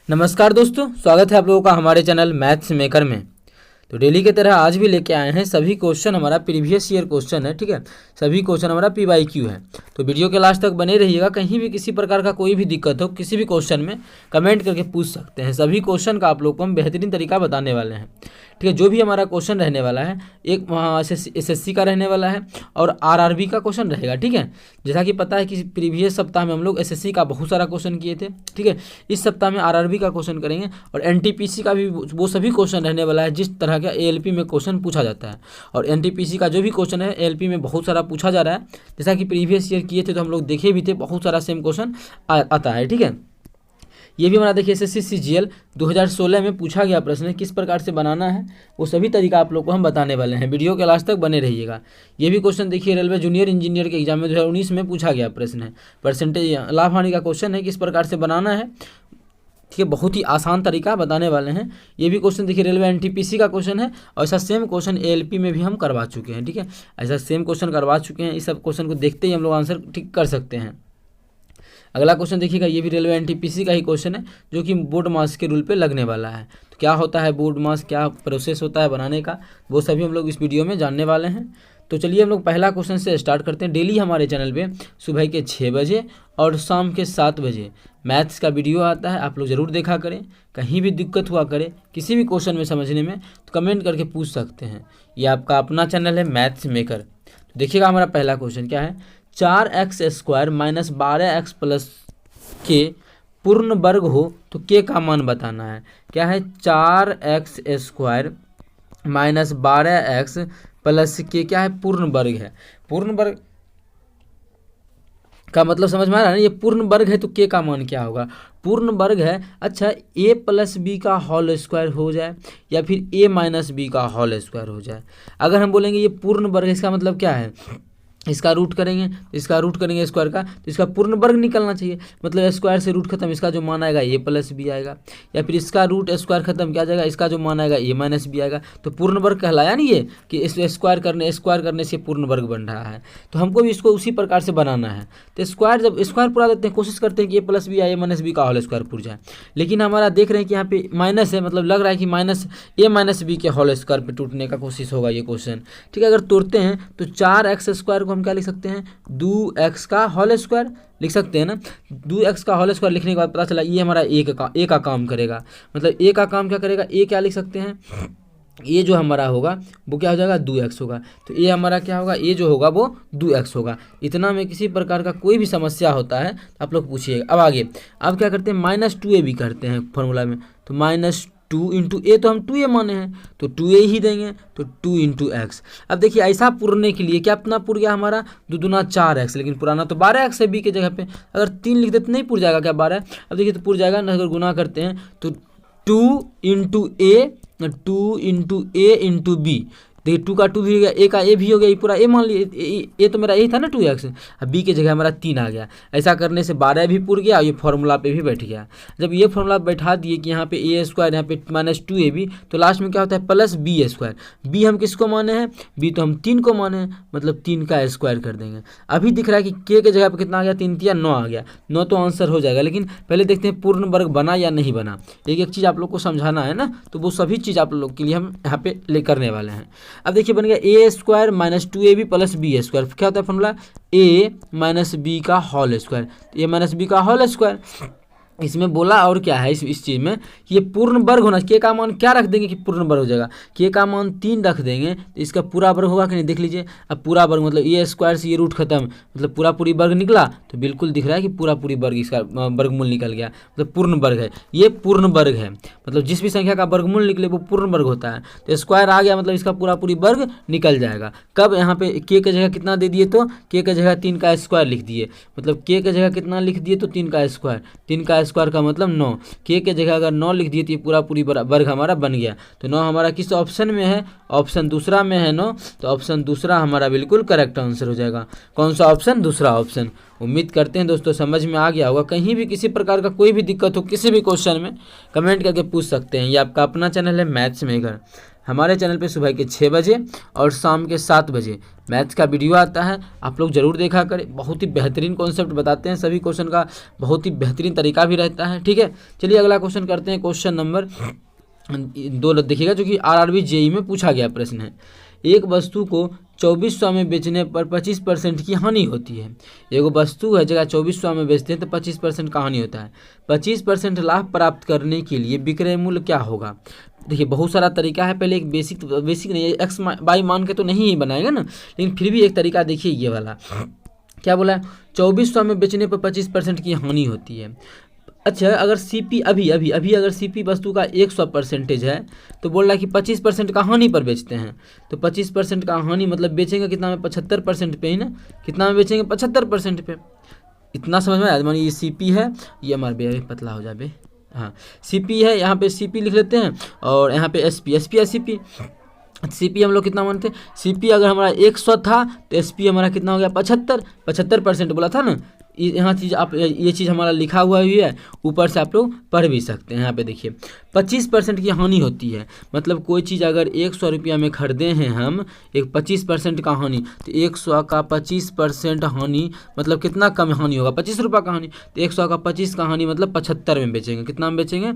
नमस्कार दोस्तों, स्वागत है आप लोगों का हमारे चैनल मैथ्स मेकर में। तो डेली की तरह आज भी लेके आए हैं सभी क्वेश्चन हमारा प्रीवियस ईयर क्वेश्चन है। ठीक है, सभी क्वेश्चन हमारा PYQ है। तो वीडियो के लास्ट तक बने रहिएगा। कहीं भी किसी प्रकार का कोई भी दिक्कत हो किसी भी क्वेश्चन में कमेंट करके पूछ सकते हैं। सभी क्वेश्चन का आप लोग को हम बेहतरीन तरीका बताने वाले हैं। ठीक है, जो भी हमारा क्वेश्चन रहने वाला है, एक वहाँ SSC का रहने वाला है और RRB का क्वेश्चन रहेगा। ठीक है, जैसा कि पता है कि प्रीवियस सप्ताह में हम लोग SSC का बहुत सारा क्वेश्चन किए थे। ठीक है, इस सप्ताह में RRB का क्वेश्चन करेंगे और NTPC का भी वो सभी क्वेश्चन रहने वाला है जिस तरह का ALP में क्वेश्चन पूछा जाता है। और NTPC का जो भी क्वेश्चन है ALP में बहुत सारा पूछा जा रहा है। जैसा कि प्रीवियस ईयर किए थे तो हम लोग देखे भी थे, बहुत सारा सेम क्वेश्चन आता है। ठीक है, ये भी हमारा देखिए SSC CGL 2016 में पूछा गया प्रश्न है, किस प्रकार से बनाना है वो सभी तरीका आप लोग को हम बताने वाले हैं। वीडियो के लास्ट तक बने रहिएगा। ये भी क्वेश्चन देखिए रेलवे जूनियर इंजीनियर के एग्जाम में 2019 में पूछा गया प्रश्न है। परसेंटेज लाभ हानि का क्वेश्चन है, किस प्रकार से बनाना है। ठीक है, बहुत ही आसान तरीका बताने वाले हैं। ये भी क्वेश्चन देखिए रेलवे NTPC का क्वेश्चन है और ऐसा सेम क्वेश्चन ALP में भी हम करवा चुके हैं। ठीक है, ऐसा सेम क्वेश्चन करवा चुके हैं। इस सब क्वेश्चन को देखते ही हम लोग आंसर ठीक कर सकते हैं। अगला क्वेश्चन देखिएगा, ये भी रेलवे NTPC का ही क्वेश्चन है जो कि बोर्ड मास के रूल पे लगने वाला है। तो क्या होता है बोर्ड मास, क्या प्रोसेस होता है बनाने का, वो सभी हम लोग इस वीडियो में जानने वाले हैं। तो चलिए हम लोग पहला क्वेश्चन से स्टार्ट करते हैं। डेली हमारे चैनल पे सुबह के 6 बजे और शाम के 7 बजे मैथ्स का वीडियो आता है, आप लोग ज़रूर देखा करें। कहीं भी दिक्कत हुआ करे किसी भी क्वेश्चन में समझने में तो कमेंट करके पूछ सकते हैं। ये आपका अपना चैनल है मैथ्स मेकर। तो देखिएगा हमारा पहला क्वेश्चन क्या है। 4x² माइनस 12x प्लस के पूर्ण वर्ग हो तो के का मान बताना है। क्या है, 4x² माइनस 12x प्लस के क्या है, पूर्ण वर्ग है। पूर्ण वर्ग का मतलब समझ में आ रहा है ना, ये पूर्ण वर्ग है तो के का मान क्या होगा। पूर्ण वर्ग है, अच्छा a प्लस बी का होल स्क्वायर हो जाए या फिर a माइनस बी का होल स्क्वायर हो जाए। अगर हम बोलेंगे ये पूर्ण वर्ग है, इसका मतलब क्या है, इसका रूट करेंगे स्क्वायर का तो इसका पूर्ण वर्ग निकलना चाहिए। मतलब स्क्वायर से रूट खत्म, इसका जो मान आएगा a प्लस बी आएगा, या फिर इसका रूट स्क्वायर खत्म क्या जाएगा, इसका जो मान आएगा a माइनस बी आएगा। तो पूर्ण वर्ग कहलाया नहीं ये कि इस स्क्वायर करने से पूर्ण वर्ग बन रहा है। तो हमको भी इसको उसी प्रकार से बनाना है। तो स्क्वायर जब स्क्वायर पूरा देते हैं, कोशिश करते हैं कि a प्लस बी या a माइनस बी का होल स्क्वायर पूर जाए। लेकिन हमारा देख रहे हैं कि यहाँ पे माइनस है, मतलब लग रहा है कि माइनस a माइनस बी के होल स्क्वायर पे टूटने का कोशिश होगा ये क्वेश्चन। ठीक है, अगर तोड़ते हैं तो 4x² को हम क्या लिख सकते हैं, 2x का होल स्क्वायर लिख सकते हैं ना। 2x का होल स्क्वायर लिखने के बाद पता चला ये हमारा a का काम करेगा। मतलब a का काम क्या करेगा, a क्या लिख सकते हैं, ये जो हमारा होगा वो क्या हो जाएगा, 2x होगा। तो ये हमारा क्या होगा, ये जो होगा वो 2x होगा। इतना में किसी प्रकार का कोई भी समस्या होता है तो आप लोग पूछिएगा। अब आगे अब क्या करते हैं, -2a भी करते हैं फॉर्मूला में। तो -2 इंटू ए, तो हम 2a माने हैं तो 2a ही देंगे। तो 2 इंटू एक्स। अब देखिए ऐसा पुरने के लिए क्या अपना पुर गया हमारा 2 दूना 4x, लेकिन पुराना तो 12x है b के जगह पे। अगर 3 लिख दे तो नहीं पुर जाएगा क्या 12। अब देखिए तो पुर जाएगा ना, अगर गुना करते हैं तो 2 इंटू ए इंटू बी। देखिए 2 का 2 भी हो गया, a का a भी हो गया, ये पूरा a मान लिया। a तो मेरा a था ना 2x, अब b के जगह हमारा 3 आ गया। ऐसा करने से 12 भी पुर गया और ये फॉर्मूला पे भी बैठ गया। जब ये फॉर्मूला बैठा दिए कि यहाँ पे a² यहाँ पे -2ab, तो लास्ट में क्या होता है प्लस b²। b हम किसको माने हैं, b तो हम 3 को माने हैं, मतलब 3 का स्क्वायर कर देंगे। अभी दिख रहा है कि k के जगह पे कितना आ गया, 3 3 9 आ गया। 9 तो आंसर हो जाएगा। लेकिन पहले देखते हैं पूर्ण वर्ग बना या नहीं बना। एक एक चीज़ आप लोग को समझाना है ना, तो वो सभी चीज़ आप लोग के लिए हम यहाँ पे ले करने वाले हैं। अब देखिए बन गया a² minus 2ab plus b²। क्या होता है फॉर्मूला, a माइनस बी का whole square. a minus B का होल स्क्वायर इसमें बोला। और क्या है इस चीज़ में, ये पूर्ण वर्ग होना। के का मान क्या रख देंगे कि पूर्ण वर्ग हो जाएगा, के का मान 3 रख देंगे तो इसका पूरा वर्ग होगा कि नहीं, देख लीजिए। अब पूरा वर्ग मतलब a² से ये रूट खत्म, मतलब पूरा पूरी वर्ग निकला। तो बिल्कुल दिख रहा है कि पूरा पूरी वर्ग इसका वर्गमूल निकल गया, मतलब पूर्ण वर्ग है। ये पूर्ण वर्ग है, मतलब जिस भी संख्या का वर्गमूल निकले वो पूर्ण वर्ग होता है। तो स्क्वायर आ गया, मतलब इसका पूरा पूरी वर्ग निकल जाएगा। कब, यहाँ पे के जगह कितना दे दिए, तो के जगह 3 का स्क्वायर लिख दिए। मतलब के जगह कितना लिख दिए, तो 3 का स्क्वायर। 3 का स्क्वायर का मतलब 9। के जगह अगर 9 लिख दिए तो ये पूरा पूरी वर्ग हमारा बन गया। तो 9 हमारा किस ऑप्शन में है, ऑप्शन दूसरा में है 9। तो ऑप्शन दूसरा हमारा बिल्कुल करेक्ट आंसर हो जाएगा। कौन सा ऑप्शन, दूसरा ऑप्शन। उम्मीद करते हैं दोस्तों समझ में आ गया होगा। कहीं भी किसी प्रकार का कोई भी दिक्कत हो किसी भी क्वेश्चन में कमेंट करके पूछ सकते हैं। ये आपका अपना चैनल है मैथ्स मेकर। हमारे चैनल पे सुबह के 6 बजे और शाम के 7 बजे मैथ्स का वीडियो आता है, आप लोग ज़रूर देखा करें। बहुत ही बेहतरीन कॉन्सेप्ट बताते हैं, सभी क्वेश्चन का बहुत ही बेहतरीन तरीका भी रहता है। ठीक है, चलिए अगला क्वेश्चन करते हैं। क्वेश्चन नंबर 2 देखिएगा, जो कि आरआरबी जेई में पूछा गया प्रश्न है। एक वस्तु को 2400 में बेचने पर 25% की हानि होती है। एगो वस्तु है, जगह 2400 में बेचते हैं तो 25% का हानि होता है। 25% लाभ प्राप्त करने के लिए विक्रय मूल्य क्या होगा? देखिए बहुत सारा तरीका है, पहले एक बेसिक नहीं है, एक्स बाई मान के तो नहीं ही बनाएगा ना, लेकिन फिर भी एक तरीका देखिए ये वाला। क्या बोला? 2400 में बेचने पर 25% की हानि होती है। अच्छा, अगर सीपी अभी अगर सीपी वस्तु का 100% है तो बोल रहा है कि 25% का हानि पर बेचते हैं। तो 25% का हानि मतलब बेचेंगे कितना में? 75% पे ही ना। कितना में बेचेंगे? 75% पे। इतना समझ में आया? मानिए ये सीपी है, ये हमारे बे पतला हो जाए, हाँ सीपी है, यहाँ पे सीपी लिख लेते हैं और यहाँ पे एसपी या सीपी। सीपी हम लोग कितना मानते हैं? सीपी अगर हमारा 100 था तो एसपी हमारा कितना हो गया? 75% बोला था ना। यहाँ चीज़ आप ये चीज़ हमारा लिखा हुआ भी है, ऊपर से आप लोग पढ़ भी सकते हैं। यहाँ पे देखिए 25% की हानि होती है, मतलब कोई चीज़ अगर 100 रुपया में खरीदे हैं हम, एक 25% का हानि, तो 100 का 25% हानि मतलब कितना कम हानि होगा? 25 रुपये का हानि। तो 100 का 25 का हानि मतलब 75 में बेचेंगे। कितना में बेचेंगे?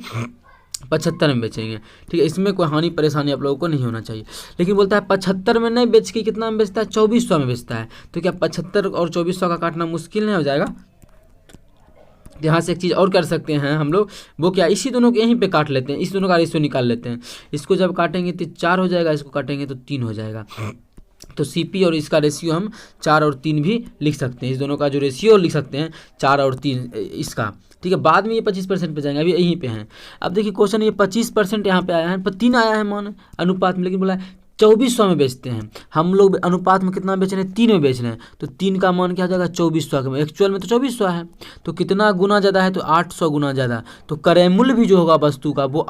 75 में बेचेंगे। ठीक है, इसमें कोई हानि परेशानी आप लोगों को नहीं होना चाहिए। लेकिन बोलता है 75 में नहीं बेच के कितना में बेचता है? 2400 में बेचता है। तो क्या 75 और 2400 का काटना मुश्किल नहीं हो जाएगा? यहाँ से एक चीज़ और कर सकते हैं हम लोग, वो क्या, इसी दोनों को यहीं पे काट लेते हैं, इस दोनों का रेशियो निकाल लेते हैं। इसको जब काटेंगे तो 4 हो जाएगा, इसको काटेंगे तो 3 हो जाएगा। तो सीपी और इसका रेशियो हम 4 और 3 भी लिख सकते हैं। इस दोनों का जो रेशियो लिख सकते हैं 4 और 3 इसका। ठीक है, बाद में ये 25% पे जाएंगे, अभी यहीं पे हैं। अब देखिए क्वेश्चन, ये 25% यहाँ पे आया है, पर 3 आया है मान अनुपात में, लेकिन बोला 2400 में बेचते हैं हम लोग। अनुपात में कितना बेच रहे हैं? 3 में बेच रहे हैं। तो 3 का मान क्या हो जाएगा? 2400 का। एक्चुअल में तो 2400 है, तो कितना गुना ज़्यादा है? तो 800 गुना ज़्यादा। तो क्रय मूल्य भी जो होगा वस्तु का वो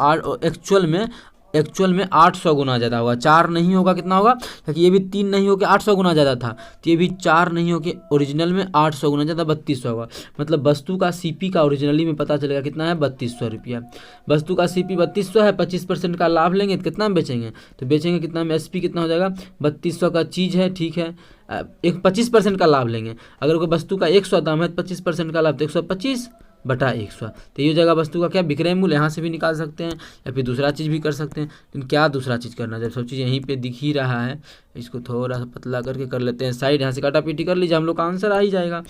एक्चुअल में 800 गुना ज़्यादा होगा। 4 नहीं होगा, कितना होगा? क्योंकि ये भी 3 नहीं होकर 800 गुना ज़्यादा था, तो ये भी 4 नहीं होकर ओरिजिनल में 800 गुना ज़्यादा 3200 होगा। मतलब वस्तु का सीपी का ओरिजिनली में पता चलेगा कितना है? 3200 रुपया। वस्तु का सीपी 3200 है, 25% का लाभ लेंगे तो कितना में बेचेंगे? तो बेचेंगे कितना में? एसपी कितना हो जाएगा? 3200 का चीज़ है, ठीक है, एक 25% का लाभ लेंगे। अगर कोई वस्तु का 100 दाम है तो 25% का लाभ तो 125 बटा 100। तो ये हो जाएगा वस्तु का क्या? विक्रय मूल्य। यहाँ से भी निकाल सकते हैं या फिर दूसरा चीज़ भी कर सकते हैं, लेकिन क्या दूसरा चीज़ करना, जब सब चीज़ यहीं पे दिख ही रहा है। इसको थोड़ा सा पतला करके कर लेते हैं साइड, यहाँ से काटा पीटी कर लीजिए, हम लोग का आंसर आ ही जाएगा।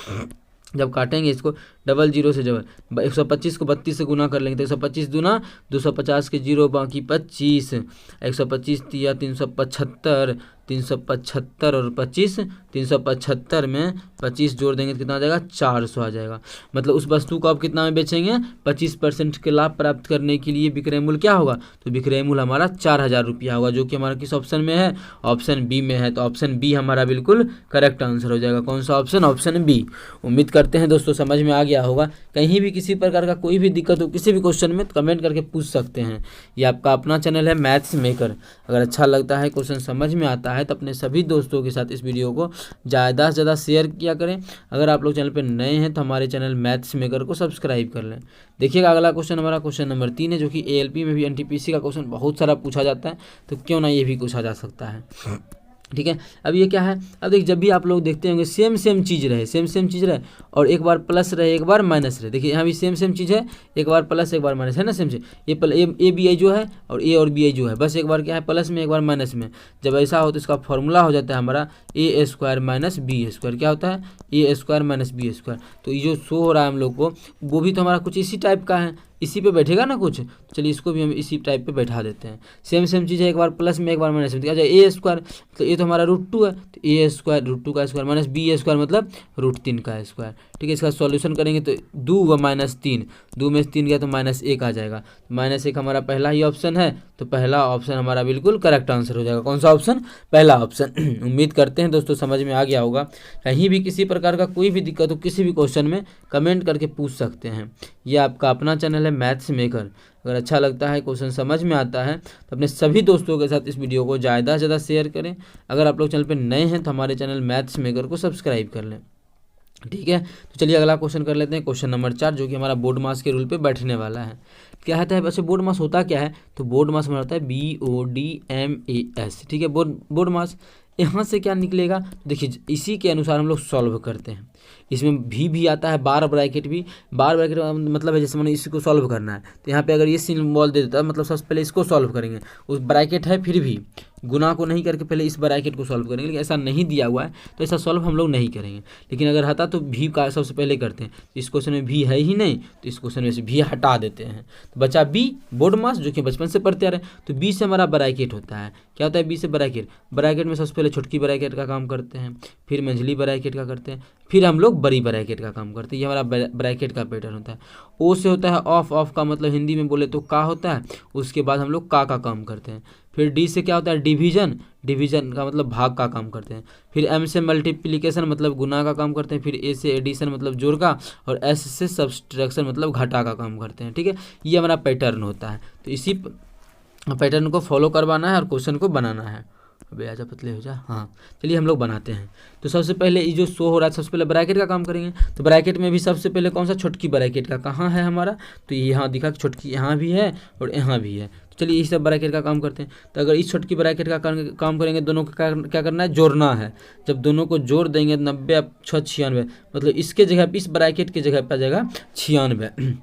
जब काटेंगे इसको 00 से, जब 125 को 32 से गुना कर लेंगे तो 125 दूना 250 के 0 बाकी 25, 125 या 375, 375 और 25, 375 में 25 जोड़ देंगे तो कितना आ जाएगा? 400 आ जाएगा। मतलब उस वस्तु को आप कितना में बेचेंगे? 25% के लाभ प्राप्त करने के लिए विक्रय मूल्य क्या होगा? तो विक्रय मूल्य हमारा 4000 रुपया होगा, जो कि हमारा किस ऑप्शन में है? ऑप्शन बी में है। तो ऑप्शन बी हमारा बिल्कुल करेक्ट आंसर हो जाएगा। कौन सा ऑप्शन? Option B. उम्मीद करते हैं दोस्तों समझ में आ गया होगा। कहीं भी किसी प्रकार का कोई भी दिक्कत हो किसी भी क्वेश्चन में तो कमेंट करके पूछ सकते हैं। ये आपका अपना चैनल है मैथ्स मेकर। अगर अच्छा लगता है, क्वेश्चन समझ में आता है तो अपने सभी दोस्तों के साथ इस वीडियो को ज़्यादा से ज़्यादा शेयर किया करें। अगर आप लोग चैनल पर नए हैं तो हमारे चैनल मैथ्स मेकर को सब्सक्राइब कर लें। देखिएगा अगला क्वेश्चन हमारा क्वेश्चन नंबर 3 है, जो कि एएलपी में भी एनटीपीसी का क्वेश्चन बहुत सारा पूछा जाता है, तो क्यों ना ये भी पूछा जा सकता है। ठीक है, अब ये क्या है? अब देखिए जब भी आप लोग देखते होंगे सेम चीज़ रहे और एक बार प्लस रहे एक बार माइनस रहे। देखिए यहाँ भी सेम चीज़ है, एक बार प्लस एक बार माइनस है ना, सेम से ए बी आई जो है और ए और बी आई जो है, बस एक बार क्या है? प्लस में एक बार माइनस में। जब ऐसा हो तो इसका फॉर्मूला हो जाता है हमारा ए स्क्वायर माइनस बी स्क्वायर। क्या होता है? ए स्क्वायर माइनस बी स्क्वायर। तो ये जो शो हो रहा है हम लोग को, वो भी तो हमारा कुछ इसी टाइप का है, इसी पे बैठेगा ना कुछ। चलिए इसको भी हम इसी टाइप पे बैठा देते हैं। सेम चीज़ है, एक बार प्लस में एक बार माइनस में। क्या जाए? ए स्क्वायर, तो ये तो हमारा √2 है, तो ए स्क्वायर √2 का स्क्वायर माइनस बी स्क्वायर मतलब √3 का स्क्वायर। ठीक है, इसका सॉल्यूशन करेंगे तो 2 व -3, 2 में से 3 गया तो -1 आ जाएगा। -1 हमारा पहला ही ऑप्शन है, तो पहला ऑप्शन हमारा बिल्कुल करेक्ट आंसर हो जाएगा। कौन सा ऑप्शन? पहला ऑप्शन। उम्मीद करते हैं दोस्तों समझ में आ गया होगा। कहीं भी किसी प्रकार का कोई भी दिक्कत हो किसी भी क्वेश्चन में कमेंट करके पूछ सकते हैं। ये आपका अपना चैनल है मैथ्स मेकर। अगर अच्छा लगता है, क्वेश्चन समझ में आता है तो अपने सभी दोस्तों के साथ इस वीडियो को ज़्यादा से ज़्यादा शेयर करें। अगर आप लोग चैनल पर नए हैं तो हमारे चैनल मैथ्स मेकर को सब्सक्राइब कर लें। ठीक है, तो चलिए अगला क्वेश्चन कर लेते हैं, क्वेश्चन नंबर 4, जो कि हमारा बोर्ड मास के रूल पे बैठने वाला है। क्या होता है वैसे बोर्ड मास होता क्या है, तो बोर्ड मास हमारा होता है BODMAS, ठीक है, बोर्ड मास। यहाँ से क्या निकलेगा, देखिए इसी के अनुसार हम लोग सॉल्व करते हैं। इसमें भी आता है, बार ब्रैकेट भी, बार ब्रैकेट मतलब है जैसे मैंने इसको सॉल्व करना है तो यहाँ पे अगर ये सिंबल दे देता है मतलब सबसे पहले इसको सॉल्व करेंगे, उस ब्रैकेट है फिर भी गुना को नहीं करके पहले इस ब्रैकेट को सॉल्व करेंगे, लेकिन ऐसा नहीं दिया हुआ है तो ऐसा सॉल्व हम लोग नहीं करेंगे। लेकिन अगर हटा तो भी का सबसे पहले करते हैं, तो इस क्वेश्चन में भी है ही नहीं तो इस क्वेश्चन में से भी हटा देते हैं, तो बचा बी बोर्ड मास जो कि बचपन से पढ़ते आ रहे हैं। तो बी से हमारा ब्रैकेट होता है, क्या होता है बी से ब्रैकेट, ब्रैकेट में सबसे पहले छोटकी ब्रैकेट का काम करते हैं, फिर मंझली ब्रैकेट का करते हैं, फिर हम लोग बड़ी ब्रैकेट का काम करते हैं। ये हमारा ब्रैकेट का पैटर्न होता है। ओ से होता है ऑफ, ऑफ का मतलब हिंदी में बोले तो का होता है, उसके बाद हम लोग का काम करते हैं। फिर डी से क्या होता है डिवीजन, डिवीजन का मतलब भाग का काम करते हैं। फिर एम से मल्टीप्लिकेशन मतलब गुना का काम करते हैं। फिर ए से एडिशन मतलब जोड़ का, और एस से सब्सट्रैक्शन मतलब घटा का काम करते हैं, ठीक है। ये हमारा पैटर्न होता है, तो इसी पैटर्न को फॉलो करवाना है और क्वेश्चन को बनाना है। अबे आजा पतले हो जा, हाँ चलिए हम लोग बनाते हैं। तो सबसे पहले ये जो शो हो रहा है सबसे पहले ब्रैकेट का काम करेंगे। तो ब्रैकेट में भी सबसे पहले कौन सा, छोटकी ब्रैकेट का कहाँ है हमारा, तो यहाँ दिखा छोटकी यहाँ भी है और यहाँ भी है। तो चलिए इस सब ब्रैकेट का काम करते हैं। तो अगर इस छोटकी ब्रैकेट का काम करेंगे, दोनों का क्या करना है, जोड़ना है। जब दोनों को जोड़ देंगे 90 6 96 मतलब इसके जगह इस ब्रैकेट की जगह पर आ जाएगा 96।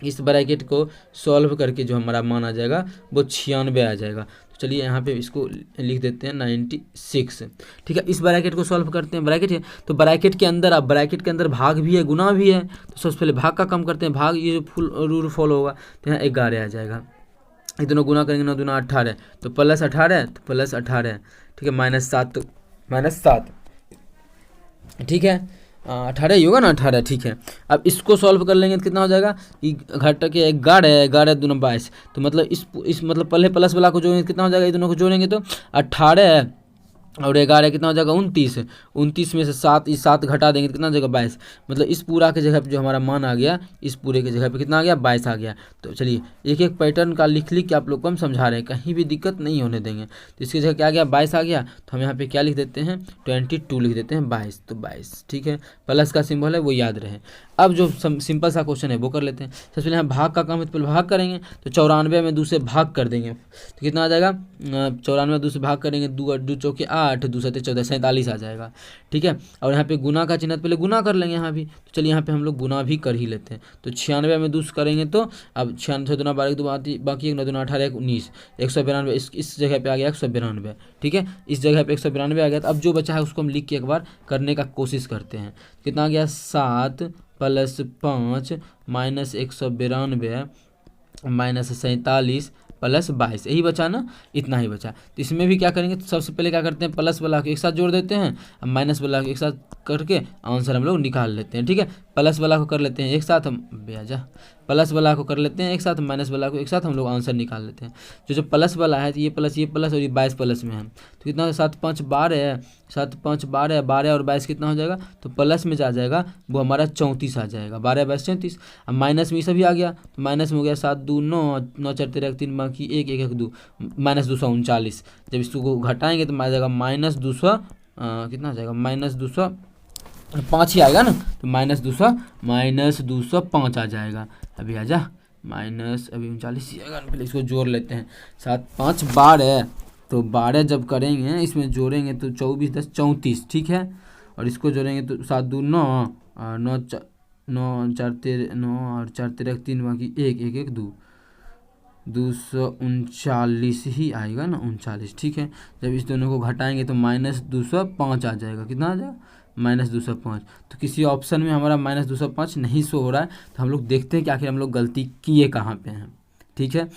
इस ब्रैकेट को सॉल्व करके जो हमारा मान आ जाएगा वो 96 आ जाएगा। तो चलिए यहाँ पे इसको लिख देते हैं 96, ठीक है। इस ब्रैकेट को सॉल्व करते हैं, ब्रैकेट है तो ब्रैकेट के अंदर, अब ब्रैकेट के अंदर भाग भी है गुना भी है, तो सबसे पहले भाग का काम करते हैं। भाग ये जो फुल रूल फॉलो होगा तो यहाँ 11 आ जाएगा। ये दोनों गुना करेंगे 9 दूना 18, तो प्लस 18 तो प्लस 18, ठीक है, -7 तो -7, ठीक है, 18 ही होगा ना, 18, ठीक है। अब इसको सॉल्व कर लेंगे तो कितना हो जाएगा, कि घट के 11, 11 दूना 22, तो मतलब इस मतलब पहले प्लस वाला को जोड़ेंगे कितना हो जाएगा, ये दोनों को जोड़ेंगे तो 18 और 11 कितना हो जाएगा 29, 29 में से 7 घटा देंगे तो कितना हो जाएगा 22, मतलब इस पूरा के जगह पे जो हमारा मान आ गया, इस पूरे के जगह पे कितना आ गया 22 आ गया। तो चलिए एक एक पैटर्न का लिख के आप लोग को हम समझा रहे हैं, कहीं भी दिक्कत नहीं होने देंगे। तो इसकी जगह क्या आ गया 22 आ गया, तो हम यहाँ पे क्या लिख देते हैं 22 लिख देते हैं, 22 तो 22, ठीक है। प्लस का सिंबल है वो याद रहे। अब जो सिंपल सा क्वेश्चन है वो कर लेते हैं। सबसे पहले यहाँ भाग का काम है तो पहले भाग करेंगे, तो 94 में 2 से भाग कर देंगे तो कितना आ जाएगा, 94 में 2 से भाग करेंगे, 2 चौके 8, 2 7 14, 47 आ जाएगा, ठीक है। और यहाँ पे गुना का चिन्ह पहले गुना कर लेंगे यहाँ भी, तो चलिए यहाँ पे हम लोग गुना भी कर ही लेते हैं। तो 96 में 2 करेंगे तो अब 96 दूना 12 2 बाकी 1 9 दूना 18 19 192, इस जगह पे आ गया 192, ठीक है, इस जगह पे 192 आ गया। तो अब जो बचा है उसको हम लिख के एक बार करने का कोशिश करते हैं। कितना आ गया 7 + 5 - 192 - 47 + 22, यही बचा ना, इतना ही बचा। तो इसमें भी क्या करेंगे, तो सबसे पहले क्या करते हैं प्लस वाला को एक साथ जोड़ देते हैं, अब माइनस वाला को एक साथ करके आंसर हम लोग निकाल लेते हैं, ठीक है। प्लस वाला को कर लेते हैं एक साथ, हम बेजा प्लस वाला को कर लेते हैं एक साथ, माइनस वाला को एक साथ हम लोग आंसर निकाल लेते हैं। जो प्लस वाला है तो ये प्लस और ये 22 प्लस में है, तो कितना 7 5 12, 7 5 12, 12 और 22 कितना हो जाएगा, तो प्लस में जा जाएगा वो हमारा 34 आ जाएगा, 12 22 34। अब माइनस में ये सभी आ गया, तो माइनस में हो गया 7 2 9 9 4 13 3 बाकी 1 1 1 2 -239। जब इसको घटाएंगे तो आ जाएगा -200, कितना आ जाएगा -205 ही आएगा ना, तो -205 आ जाएगा। अभी आजा अभी 39 ही आएगा, पहले इसको जोड़ लेते हैं। 7 5 12, तो 12 जब करेंगे इसमें जोड़ेंगे तो 24 10 34, ठीक है। और इसको जोड़ेंगे तो 7 2 9 9 4 13 9 और 4 13 3 बाकी 1 1 1 2 239 ही आएगा ना, 39, ठीक है। जब इस दोनों को घटाएंगे तो -205 आ जाएगा, कितना आ जाएगा -205। तो किसी ऑप्शन में हमारा -205 नहीं शो हो रहा है, तो हम लोग देखते हैं कि आखिर हम लोग गलती किए कहाँ पे हैं, ठीक है।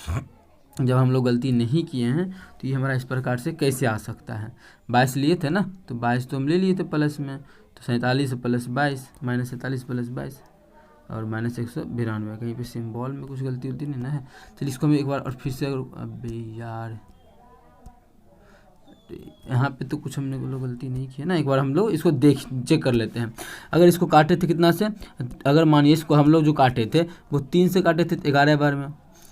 जब हम लोग गलती नहीं किए हैं तो ये हमारा इस प्रकार से कैसे आ सकता है। 22 लिए थे ना, तो 22 तो हम ले लिए थे प्लस में, तो 47 + 22 -47 + 22 और -192। कहीं पे सिंबल में कुछ गलती होती नहीं ना है। चलिए इसको हम एक बार और फिर से, अबे यार यहाँ पे तो कुछ हमने लोग गलती नहीं की है ना, एक बार हम लोग इसको चेक कर लेते हैं। अगर इसको काटे थे कितना से, अगर मानिए इसको हम लोग जो काटे थे वो 3 से काटे थे 11 बार में,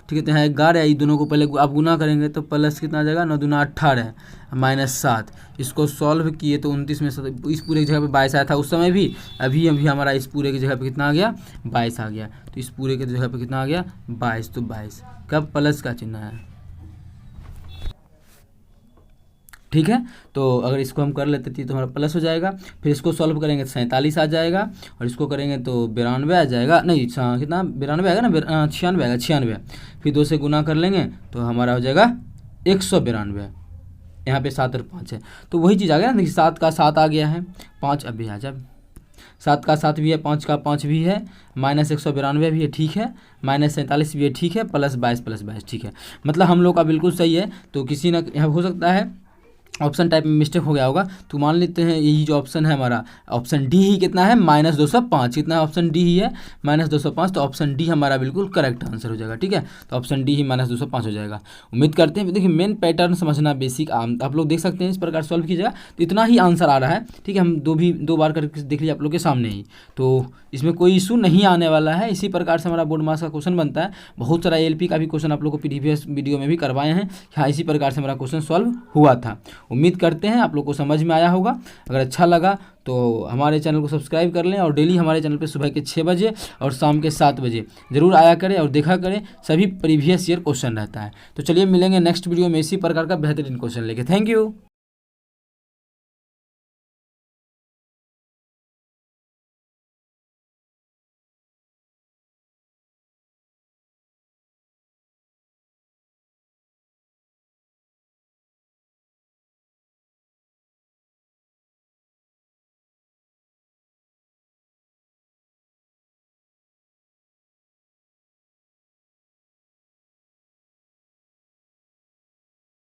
ठीक है। तो यहाँ 11 है, ये दोनों को पहले आप गुना करेंगे तो प्लस कितना आ जाएगा, 9 दूना 18 माइनस 7। इसको सॉल्व किए तो 29 में से इस पूरे की जगह पे 22 आया था उस समय भी, अभी हमारा इस पूरे की जगह पे कितना आ गया, 22 आ गया। तो इस पूरे की जगह पे कितना आ गया, 22। तो 22 कब प्लस का चिन्ह है, ठीक है। तो अगर इसको हम कर लेते तो हमारा प्लस हो जाएगा। फिर इसको सॉल्व करेंगे तो 47 आ जाएगा, और इसको करेंगे तो 92 आ जाएगा, नहीं कितना 92 आएगा ना, 96 आएगा, 96। फिर 2 से गुना कर लेंगे तो हमारा हो जाएगा 192। यहाँ पे 7 और 5 है, तो वही चीज़ आ गया ना, देखिए 7 का 7 आ गया है, 5 अभी आ जाए, 7 का 7 भी है, 5 का 5 भी है, माइनस 192 भी है, ठीक है, माइनस 47 भी है, ठीक है, प्लस 22 ठीक है। मतलब हम लोग का बिल्कुल सही है। तो किसी ना यहाँ हो सकता है ऑप्शन टाइप में मिस्टेक हो गया होगा, तो मान लेते हैं यही जो ऑप्शन है हमारा, ऑप्शन डी ही कितना है, -205। कितना है, ऑप्शन डी ही है -205। तो ऑप्शन डी हमारा बिल्कुल करेक्ट आंसर हो जाएगा, ठीक है। तो ऑप्शन डी ही -205 हो जाएगा। उम्मीद करते हैं, देखिए मेन पैटर्न समझना बेसिक, आप लोग देख सकते हैं इस प्रकार सॉल्व कीजिएगा तो इतना ही आंसर आ रहा है, ठीक है। हम दो बार करके देख लीजिए आप लोग के सामने ही, तो इसमें कोई इशू नहीं आने वाला है। इसी प्रकार से हमारा बोर्ड मार्क्स का क्वेश्चन बनता है। बहुत सारा एलपी का भी क्वेश्चन आप लोग को प्रीवियस वीडियो में भी करवाए हैं, हाँ इसी प्रकार से हमारा क्वेश्चन सॉल्व हुआ था। उम्मीद करते हैं आप लोग को समझ में आया होगा। अगर अच्छा लगा तो हमारे चैनल को सब्सक्राइब कर लें, और डेली हमारे चैनल पे सुबह के 6 बजे और शाम के 7 बजे ज़रूर आया करें और देखा करें, सभी प्रीवियस ईयर क्वेश्चन रहता है। तो चलिए मिलेंगे नेक्स्ट वीडियो में इसी प्रकार का बेहतरीन क्वेश्चन लेके। Thank you.